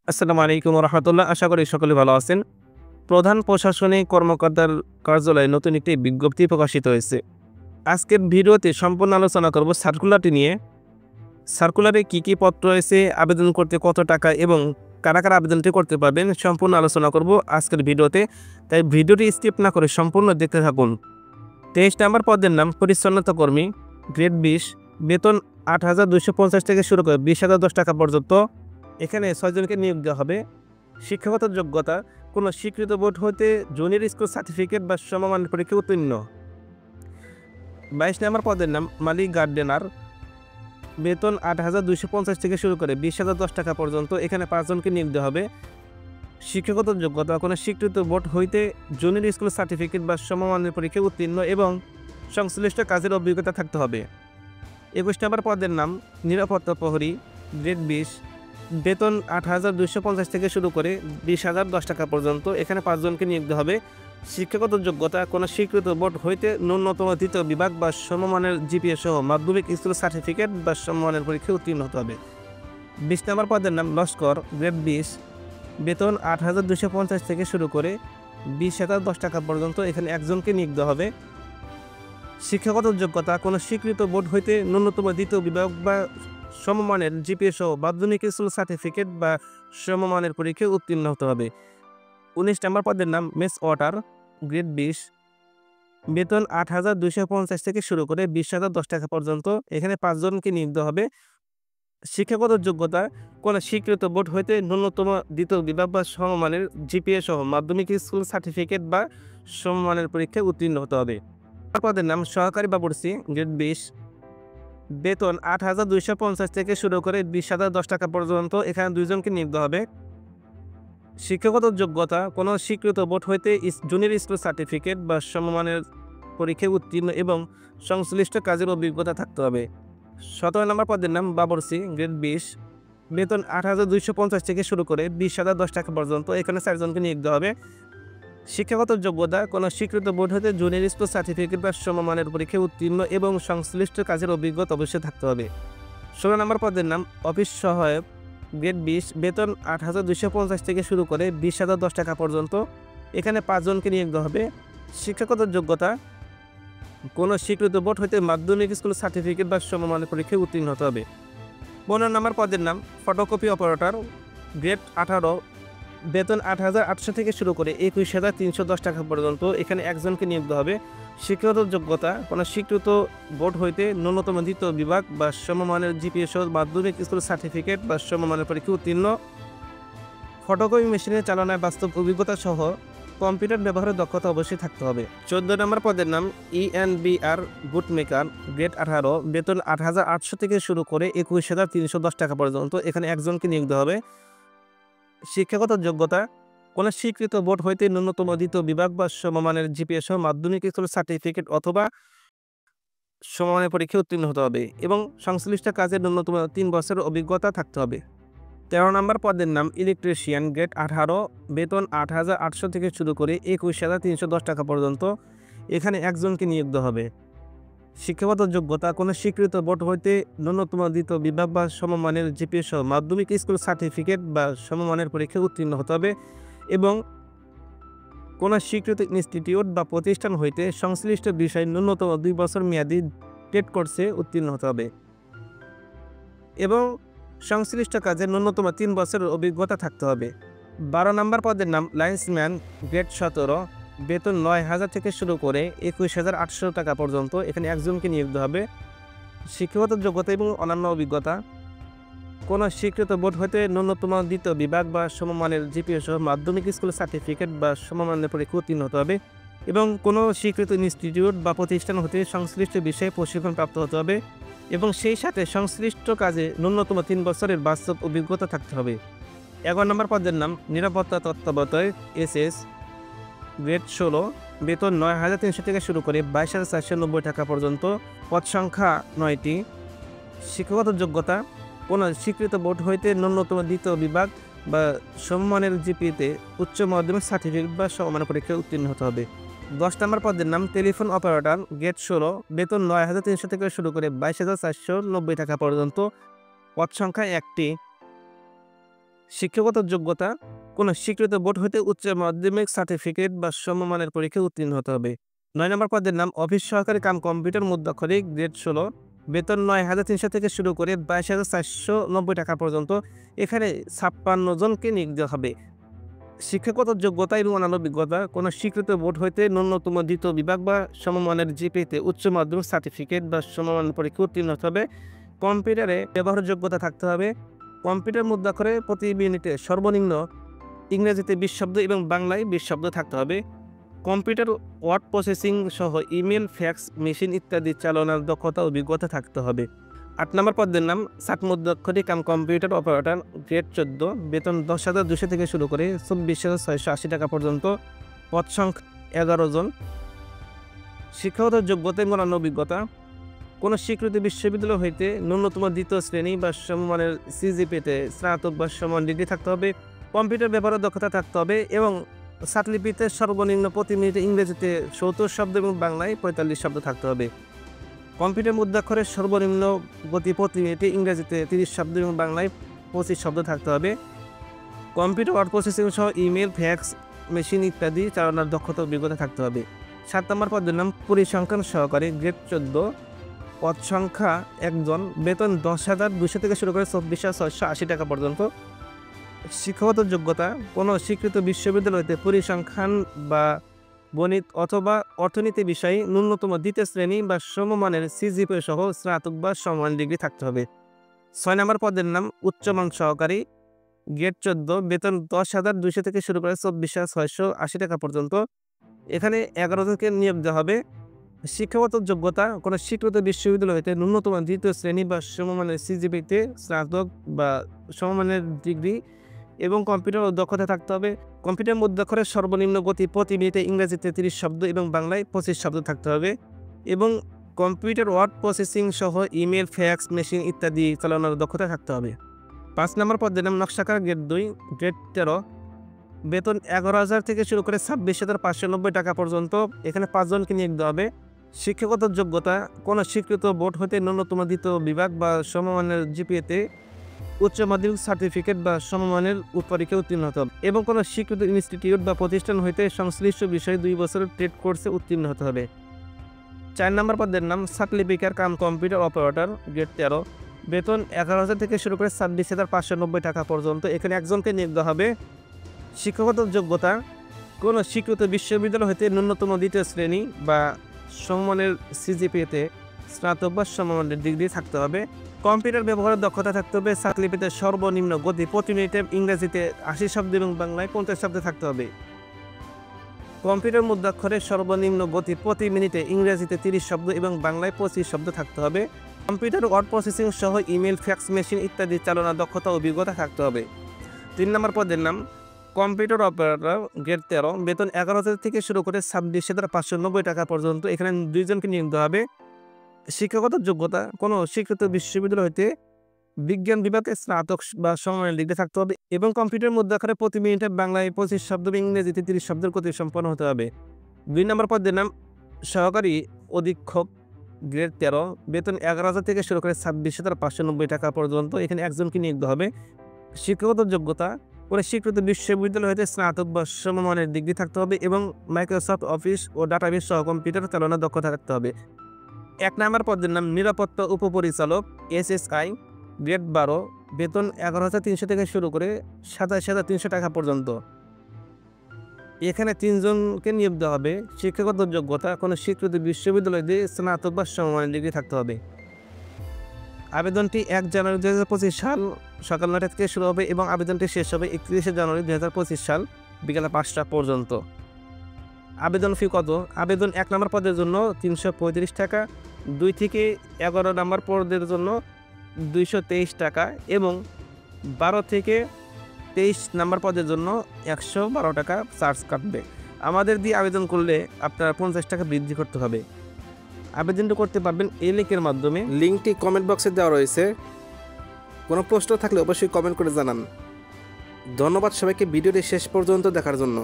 আসসালামু আলাইকুম রহমতুল্লাহ। আশা করি সকলে ভালো আছেন। প্রধান প্রশাসনিক কর্মকর্তার কার্যালয়ে নতুন একটি বিজ্ঞপ্তি প্রকাশিত হয়েছে। আজকের ভিডিওতে সম্পূর্ণ আলোচনা করব সার্কুলারটি নিয়ে। সার্কুলারে কি পত্র রয়েছে, আবেদন করতে কত টাকা এবং কারা আবেদনটি করতে পারবেন সম্পূর্ণ আলোচনা করব আজকের ভিডিওতে। তাই ভিডিওটি স্কিপ না করে সম্পূর্ণ দেখতে থাকুন। 23 নম্বর পদের নাম পরিচ্ছন্নতা কর্মী, গ্রেড 20, বেতন ৮,২৫০ থেকে শুরু করে ২০,০১০ টাকা পর্যন্ত। এখানে ৬ জনকে নিয়োগ দেওয়া হবে। শিক্ষাগত যোগ্যতা কোনো স্বীকৃত বোর্ড হতে জুনিয়র স্কুল সার্টিফিকেট বা সমমানের পরীক্ষায় উত্তীর্ণ। 22 নম্বর পদের নাম মালি গার্ডেনার, বেতন ৮,২৫০ থেকে শুরু করে ২০,০১০ টাকা পর্যন্ত। এখানে ৫ জনকে নিয়োগ দেওয়া হবে। শিক্ষাগত যোগ্যতা কোনো স্বীকৃত বোর্ড হইতে জুনিয়র স্কুল সার্টিফিকেট বা সমমানের পরীক্ষায় উত্তীর্ণ এবং সংশ্লিষ্ট কাজের অভিজ্ঞতা থাকতে হবে। 21 নম্বর পদের নাম নিরাপত্তা প্রহরী, গ্রেড 20, বেতন ৮,২৫০ থেকে শুরু করে ২০,০১০ টাকা পর্যন্ত। এখানে ৫ জনকে নিয়োগ দেওয়া হবে। শিক্ষাগত যোগ্যতা কোনো স্বীকৃত বোর্ড হইতে ন্যূনতম দ্বিতীয় বিভাগ বা সমমানের জিপিএ সহ মাধ্যমিক স্কুল সার্টিফিকেট বা সমমানের পরীক্ষায় উত্তীর্ণ হতে হবে। 20 নম্বর পদের নাম লস্কর, গ্রেড 20, বেতন ৮,২৫০ থেকে শুরু করে ২০,০১০ টাকা পর্যন্ত। এখানে একজনকে নিয়োগ দেওয়া হবে। শিক্ষাগত যোগ্যতা কোনো স্বীকৃত বোর্ড হইতে ন্যূনতম দ্বিতীয় বিভাগ বা সমমানের জিপিএ সহ মাধ্যমিক স্কুল সার্টিফিকেট বা সমমানের পরীক্ষায় উত্তীর্ণ হতে হবে। 19 নম্বর পদের নাম মেস ওয়াটার, গ্রেড 20, বেতন ৮,২৫০ থেকে শুরু করে ২০,০১০ টাকা পর্যন্ত। এখানে ৫ জনকে নিয়োগ দেওয়া হবে। শিক্ষাগত যোগ্যতা কোনো স্বীকৃত বোর্ড হইতে ন্যূনতম দ্বিতীয় বিভাগ বা সমমানের জিপিএ সহ মাধ্যমিক স্কুল সার্টিফিকেট বা সমমানের পরীক্ষায় উত্তীর্ণ হতে হবে। পদের নাম সহকারী বাবুর্চি, গ্রেড 20, বেতন ৮,২৫০ থেকে শুরু করে ২০,০১০ টাকা পর্যন্ত। এখানে 2 জনকে নিয়োগ দেওয়া হবে। শিক্ষাগত যোগ্যতা কোনো স্বীকৃত বোর্ড হইতে জুনিয়র স্কুল সার্টিফিকেট বা সমমানের পরীক্ষায় উত্তীর্ণ এবং সংশ্লিষ্ট কাজের অভিজ্ঞতা থাকতে হবে। 17 নম্বর পদের নাম বাবুর্চি, গ্রেড 20, বেতন ৮,২৫০ থেকে শুরু করে ২০,০১০ টাকা পর্যন্ত। এখানে 4 জনকে নিয়োগ দেওয়া হবে। শিক্ষাগত যোগ্যতা কোনো স্বীকৃত বোর্ড হতে জুনিয়র স্কুল সার্টিফিকেট বা সমমানের পরীক্ষায় উত্তীর্ণ এবং সংশ্লিষ্ট কাজের অভিজ্ঞতা অবশ্যই থাকতে হবে। 16 নম্বর পদের নাম অফিস সহায়ক, গ্রেড 20, বেতন ৮,২৫০ থেকে শুরু করে ২০,০১০ টাকা পর্যন্ত। এখানে 5 জনকে নিয়োগ দেওয়া হবে। শিক্ষাগত যোগ্যতা কোনো স্বীকৃত বোর্ড হতে মাধ্যমিক স্কুল সার্টিফিকেট বা সমমানের পরীক্ষায় উত্তীর্ণ হতে হবে। 15 নম্বর পদের নাম ফটোকপি অপারেটর, গ্রেড 18, বেতন ৮,৮০০ থেকে শুরু করে ২১,৩১০ টাকা পর্যন্ত। এখানে 1 জনকে নিয়োগ দেওয়া হবে। শিক্ষাগত যোগ্যতা কোনো স্বীকৃত বোর্ড হইতে ন্যূনতম দ্বিতীয় বিভাগ বা সমমানের জিপিএ সহ মাধ্যমিক স্কুল সার্টিফিকেট বা সমমানের পরীক্ষায় উত্তীর্ণ। ফটোকপি মেশিনে চালনায় বাস্তব অভিজ্ঞতা সহ কম্পিউটার ব্যবহারের দক্ষতা অবশ্যই থাকতে হবে। 14 নম্বর পদের নাম ইএনবিআর বুট মেকার, গ্রেড 18, বেতন ৮,৮০০ থেকে শুরু করে ২১,৩১০ টাকা পর্যন্ত। এখানে 1 জনকে নিয়োগ দেওয়া হবে। শিক্ষাগত যোগ্যতা কোনো স্বীকৃত বোর্ড হইতে ন্যূনতম দ্বিতীয় বিভাগ বা সমমানের জিপিএ সহ মাধ্যমিক স্কুল সার্টিফিকেট অথবা সমমানের পরীক্ষায় উত্তীর্ণ হতে হবে এবং সংশ্লিষ্ট কাজের ন্যূনতম 3 বছরের অভিজ্ঞতা থাকতে হবে। 13 নম্বর পদের নাম ইলেকট্রিশিয়ান, গ্রেড 18, বেতন ৮,৮০০ থেকে শুরু করে ২১,৩১০ টাকা পর্যন্ত। এখানে 1 জনকে নিয়োগ দেওয়া হবে। শিক্ষাগত যোগ্যতা কোনো স্বীকৃত বোর্ড হইতে ন্যূনতম দ্বিতীয় বিভাগ বা সমমানের জিপিএ সহ মাধ্যমিক স্কুল সার্টিফিকেট বা সমমানের পরীক্ষায় উত্তীর্ণ হতে হবে এবং কোনো স্বীকৃত ইনস্টিটিউট বা প্রতিষ্ঠান হইতে সংশ্লিষ্ট বিষয়ে ন্যূনতম 2 বছর মেয়াদী টেট কোর্সে উত্তীর্ণ হতে হবে এবং সংশ্লিষ্ট কাজে ন্যূনতম 3 বছরের অভিজ্ঞতা থাকতে হবে। 12 নম্বর পদের নাম লাইন্সম্যান, গ্রেড 17, বেতন ৯,০০০ থেকে শুরু করে ২১,৮০০ টাকা পর্যন্ত। এখানে 1 জনকে নিয়োগ দেওয়া হবে। শিক্ষাগত যোগ্যতা এবং অন্যান্য অভিজ্ঞতা কোনো স্বীকৃত বোর্ড হতে ন্যূনতম দ্বিতীয় বিভাগ বা সমমানের জিপিএ সহ মাধ্যমিক স্কুল সার্টিফিকেট বা সমমানের পরীক্ষা উত্তীর্ণ হতে হবে এবং কোনো স্বীকৃত ইনস্টিটিউট বা প্রতিষ্ঠান হতে সংশ্লিষ্ট বিষয়ে প্রশিক্ষণ প্রাপ্ত হতে হবে এবং সেই সাথে সংশ্লিষ্ট কাজে ন্যূনতম 3 বছরের বাস্তব অভিজ্ঞতা থাকতে হবে। 11 নম্বর পদের নাম নিরাপত্তা তত্ত্বাবধায়ক, এসএস, গ্রেড 16, বেতন ৯,৩০০ থেকে শুরু করে ২২,৪৯০ টাকা পর্যন্ত। পদ সংখ্যা 9টি। শিক্ষাগত যোগ্যতা কোনো স্বীকৃত বোর্ড হইতে ন্যূনতম দ্বিতীয় বিভাগ বা সমমানের জিপিএতে উচ্চ মাধ্যমিক সার্টিফিকেট বা সমমানের পরীক্ষায় উত্তীর্ণ হতে হবে। 10 নম্বর পদের নাম টেলিফোন অপারেটর, গ্রেড 16, বেতন ৯,৩০০ থেকে শুরু করে ২২,৪৯০ টাকা পর্যন্ত। পদ সংখ্যা 1টি। শিক্ষাগত যোগ্যতা কোনো স্বীকৃত বোর্ড হতে উচ্চ মাধ্যমিক সার্টিফিকেট বা সমমানের পরীক্ষায় উত্তীর্ণ হতে হবে। ৯ নম্বর পদের নাম অফিস সহকারী কাম কম্পিউটার মুদ্রাক্ষরিক, গ্রেড ১৬, বেতন ৯,৩০০ থেকে শুরু করে ২২,৪৯০ টাকা পর্যন্ত। এখানে ৫৬ জনকে নিয়োগ দেওয়া হবে। শিক্ষাগত যোগ্যতা এবং অন্যান্য অভিজ্ঞতা কোনো স্বীকৃত বোর্ড হইতে ন্যূনতম দ্বিতীয় বিভাগ বা সমমানের জিপিএতে উচ্চ মাধ্যমিক সার্টিফিকেট বা সমমানের পরীক্ষা উত্তীর্ণ হতে হবে। কম্পিউটারে ব্যবহারের যোগ্যতা থাকতে হবে। কম্পিউটার মুদ্রাক্ষরে প্রতি মিনিটে সর্বনিম্ন ইংরেজিতে ২০ শব্দ এবং বাংলায় ২০ শব্দ থাকতে হবে। কম্পিউটার ওয়ার্ড প্রসেসিং সহ ইমেল, ফ্যাক্স মেশিন ইত্যাদি চালানোর দক্ষতা অভিজ্ঞতা থাকতে হবে। ৮ নম্বর পদের নাম ষাট মুদ্রাক্ষরিক কাম কম্পিউটার অপারেটর, গ্রেড ১৪, বেতন ১০,২০০ থেকে শুরু করে ২৪,৬৮০ টাকা পর্যন্ত। পদ সংখ্যা ১১ জন। শিক্ষাগত যোগ্যতা এবং অন্যান্য অভিজ্ঞতা কোনো স্বীকৃত বিশ্ববিদ্যালয় হইতে ন্যূনতম দ্বিতীয় শ্রেণী বা সমমানের সিজিপিতে স্নাতক বা সমান ডিগ্রি থাকতে হবে। কম্পিউটার ব্যবহারের দক্ষতা থাকতে হবে এবং সাতলিপিতে সর্বনিম্ন প্রতি মিনিটে ইংরেজিতে ৭০ শব্দ এবং বাংলায় ৪৫ শব্দ থাকতে হবে। কম্পিউটার মুদ্রাক্ষরের সর্বনিম্ন গতি প্রতি মিনিটে ইংরেজিতে ৩০ শব্দ এবং বাংলায় ২৫ শব্দ থাকতে হবে। কম্পিউটার ওয়ার্ড প্রসেসিং সহ ইমেল, ফ্যাক্স মেশিন ইত্যাদি চালানোর দক্ষতা অভিজ্ঞতা থাকতে হবে। ৭ নম্বর পদের নাম পরিসংখ্যান সহকারী, গ্রেড ১৪, পদ সংখ্যা ১ জন, বেতন ১০,২০০ থেকে শুরু করে ২৪,৬৮০ টাকা পর্যন্ত। শিক্ষাগত যোগ্যতা কোনো স্বীকৃত বিশ্ববিদ্যালয় হইতে পরিসংখ্যান বা গণিত অথবা অর্থনীতি বিষয়ে ন্যূনতম দ্বিতীয় শ্রেণী বা সমমানের সিজিপিএ সহ স্নাতক বা সমান ডিগ্রি থাকতে হবে। ৬ নম্বর পদের নাম উচ্চমান সহকারী, গ্রেড ১৪, বেতন ১০,২০০ থেকে শুরু করে ২৪,৬৮০ টাকা পর্যন্ত। এখানে ১১ জনকে নিয়োগ দেওয়া হবে। শিক্ষাগত যোগ্যতা কোনো স্বীকৃত বিশ্ববিদ্যালয় হইতে ন্যূনতম দ্বিতীয় শ্রেণী বা সমমানের সিজিপিতে স্নাতক বা সমমানের ডিগ্রি এবং কম্পিউটার দক্ষতা থাকতে হবে। কম্পিউটার মুদ্রাক্ষরের সর্বনিম্ন গতি প্রতি মিনিটে ইংরেজিতে ৩০ শব্দ এবং বাংলায় ২৫ শব্দ থাকতে হবে এবং কম্পিউটার ওয়ার্ড প্রসেসিং সহ ইমেল, ফ্যাক্স মেশিন ইত্যাদি চালানোর দক্ষতা থাকতে হবে। ৫ নম্বর পদের নাম নকশাকার, গ্রেড ২, গ্রেড ১৩, বেতন ১১,০০০ থেকে শুরু করে ২৬,৫৯০ টাকা পর্যন্ত। এখানে ৫ জনকে নিয়োগ দেওয়া হবে। শিক্ষাগত যোগ্যতা কোনো স্বীকৃত বোর্ড হতে ন্যূনতম দ্বিতীয় বিভাগ বা সমমানের জিপিএতে উচ্চ মাধ্যমিক সার্টিফিকেট বা সমমানের পরীক্ষায় উত্তীর্ণ হতে হবে এবং কোনো স্বীকৃত ইনস্টিটিউট বা প্রতিষ্ঠান হইতে সংশ্লিষ্ট বিষয়ে ২ বছরের ট্রেড কোর্সে উত্তীর্ণ হতে হবে। ৪ নম্বর পদের নাম certificate cum computer operator, grade ১৩, বেতন ১১,০০০ থেকে শুরু করে ২৬,৫৯০ টাকা পর্যন্ত। এখানে একজনকে নিয়োগ দেওয়া হবে। শিক্ষাগত যোগ্যতা কোনো স্বীকৃত বিশ্ববিদ্যালয় হইতে ন্যূনতম দ্বিতীয় শ্রেণী বা সমমানের সিজিপিএতে স্নাতক বা সমমানের ডিগ্রি থাকতে হবে। কম্পিউটার ব্যবহারের দক্ষতা থাকতে হবে। সাতলিপিতে সর্বনিম্ন গতি প্রতি মিনিটে ইংরেজিতে ৮০ শব্দ এবং বাংলায় ৫০ শব্দ থাকতে হবে। কম্পিউটার মুদ্রাক্ষরের সর্বনিম্ন গতি প্রতি মিনিটে ইংরেজিতে ৩০ শব্দ এবং বাংলায় ২৫ শব্দ থাকতে হবে। কম্পিউটার ওয়ার্ড প্রসেসিং সহ ইমেল, ফ্যাক্স মেশিন ইত্যাদি চালানোর দক্ষতা অভিজ্ঞতা থাকতে হবে। ৩ নম্বর পদের নাম কম্পিউটার অপারেটর, গ্রেড ১৩, বেতন ১১,০০০ থেকে শুরু করে ২৬,৫৯০ টাকা পর্যন্ত। এখানে ২ জনকে নিয়োগ দেওয়া হবে। শিক্ষাগত যোগ্যতা কোনো স্বীকৃত বিশ্ববিদ্যালয় হইতে বিজ্ঞান বিভাগে স্নাতক বা সমমানের ডিগ্রি থাকতে হবে এবং কম্পিউটার মুদ্রাক্ষরে প্রতি মিনিটে বাংলায় ২৫ শব্দ এবং ইংরেজিতে ৩০ শব্দের গতি সম্পন্ন হতে হবে। ২ নম্বর পদের নাম সহকারী অধীক্ষক, গ্রেড ১৩, বেতন ১১,০০০ থেকে শুরু করে ২৬,৫৯০ টাকা পর্যন্ত। এখানে একজনকে নিয়োগ দেওয়া হবে। শিক্ষাগত যোগ্যতা কোনো স্বীকৃত বিশ্ববিদ্যালয় হইতে স্নাতক বা সমমানের ডিগ্রি থাকতে হবে এবং মাইক্রোসফট অফিস ও ডাটাবেস সহ কম্পিউটার চালানোর দক্ষতা থাকতে হবে। ১ নম্বর পদের নাম নিরাপত্তা উপপরিচালক, এসএসআই, গ্রেড ১২, বেতন ১১,৩০০ থেকে শুরু করে ২৭,৩০০ টাকা পর্যন্ত। এখানে ৩ জনকে নিয়োগ দেওয়া হবে। শিক্ষাগত যোগ্যতা কোনো স্বীকৃত বিশ্ববিদ্যালয়ে স্নাতক বা সমমানের ডিগ্রি থাকতে হবে। আবেদনটি ১ জানুয়ারি ২০২৫ সাল সকাল ৯টা থেকে শুরু হবে এবং আবেদনটি শেষ হবে ৩১শে জানুয়ারি ২০২৫ সাল বিকাল ৫টা পর্যন্ত। আবেদন ফি কত? আবেদন ১ নম্বর পদের জন্য ৩৩৫ টাকা, ২ থেকে ১১ নম্বর পদের জন্য ২২৩ টাকা এবং ১২ থেকে ২৩ নম্বর পদের জন্য ১১২ টাকা চার্জ কাটবে। আমাদের দিয়ে আবেদন করলে আপনারা ৫০ টাকা বৃদ্ধি করতে হবে। আবেদনটি করতে পারবেন এই লিঙ্কের মাধ্যমে। লিঙ্কটি কমেন্ট বক্সে দেওয়া রয়েছে। কোনো প্রশ্ন থাকলে অবশ্যই কমেন্ট করে জানান। ধন্যবাদ সবাইকে ভিডিওটি শেষ পর্যন্ত দেখার জন্য।